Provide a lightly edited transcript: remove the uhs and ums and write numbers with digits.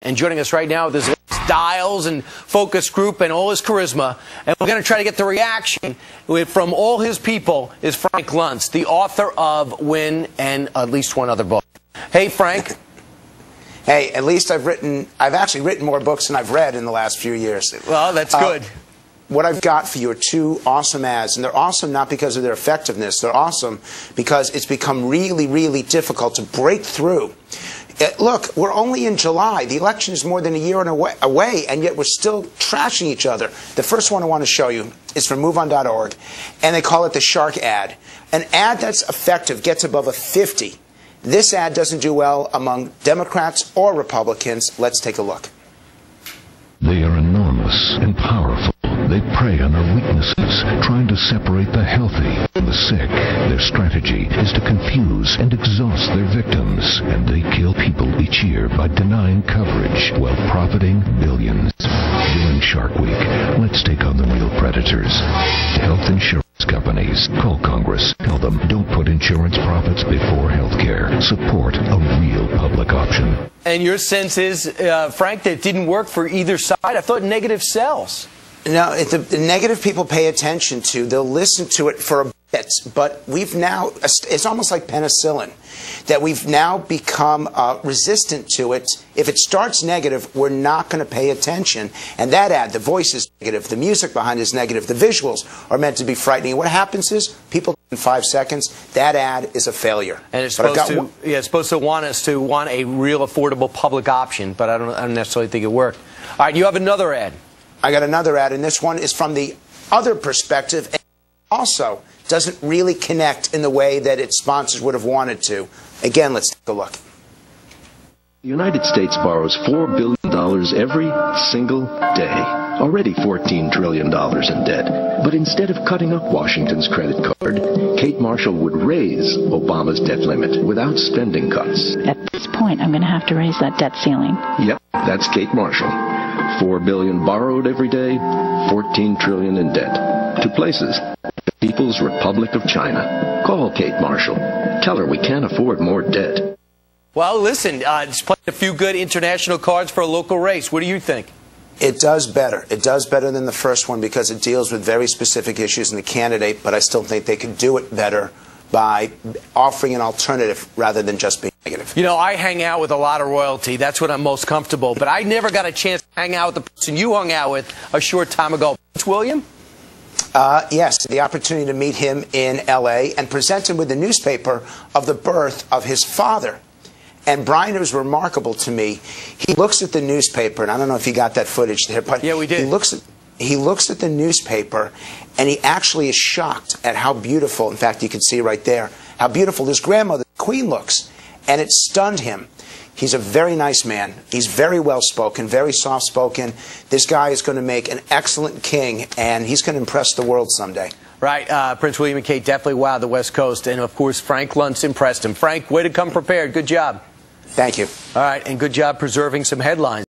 And joining us right now with his dials and focus group and all his charisma, and we're going to try to get the reaction from all his people, is Frank Luntz, the author of Win and at least one other book. Hey, Frank. Hey, at least I've actually written more books than I've read in the last few years. Well, that's good. What I've got for you are two awesome ads, and they're awesome not because of their effectiveness. They're awesome because it's become really, really difficult to break through. Look, we're only in July. The election is more than a year away, and yet we're still trashing each other. The first one I want to show you is from MoveOn.org, and they call it the shark ad. An ad that's effective gets above a 50. This ad doesn't do well among Democrats or Republicans. Let's take a look. They are enormous and powerful. They prey on our weaknesses, trying to separate the healthy from the sick. Their strategy is to confuse and exhaust their victims, and they kill people each year by denying coverage while profiting billions. During Shark Week, let's take on the real predators. Health insurance companies. Call Congress. Tell them don't put insurance profits before health care. Support a real public option. And your sense is, Frank, that it didn't work for either side? I thought negative sells. No, the negative people pay attention to. They'll listen to it for a bit, but we've now, it's almost like penicillin, that we've now become resistant to it. If it starts negative, we're not going to pay attention. And that ad, the voice is negative, the music behind is negative, the visuals are meant to be frightening. What happens is, people in 5 seconds, that ad is a failure. And it's supposed to want us to want a real affordable public option, but I don't necessarily think it worked. All right, you have another ad. I got another ad, and this one is from the other perspective, and also doesn't really connect in the way that its sponsors would have wanted to. Again, let's take a look. The United States borrows $4 billion every single day. Already $14 trillion in debt. But instead of cutting up Washington's credit card, Kate Marshall would raise Obama's debt limit without spending cuts. At this point, I'm going to have to raise that debt ceiling. Yep, that's Kate Marshall. $4 billion borrowed every day, $14 trillion in debt. Two places. The People's Republic of China. Call Kate Marshall. Tell her we can't afford more debt. Well, listen, it's playing a few good international cards for a local race. What do you think? It does better. It does better than the first one because it deals with very specific issues in the candidate, but I still think they could do it better by offering an alternative rather than just being negative. You know, I hang out with a lot of royalty. That's what I'm most comfortable. But I never got a chance to hang out with the person you hung out with a short time ago. Prince William? Yes, the opportunity to meet him in L.A. and present him with the newspaper of the birth of his father. And Brian, it was remarkable to me. He looks at the newspaper, and I don't know if you got that footage there, but yeah, we did. He looks at the newspaper, and he actually is shocked at how beautiful, in fact, you can see right there, how beautiful his grandmother, the Queen, looks. And it stunned him. He's a very nice man. He's very well-spoken, very soft-spoken. This guy is going to make an excellent king, and he's going to impress the world someday. Right. Prince William and Kate definitely wowed the West Coast. And, of course, Frank Luntz impressed him. Frank, way to come prepared. Good job. Thank you. All right, and good job preserving some headlines.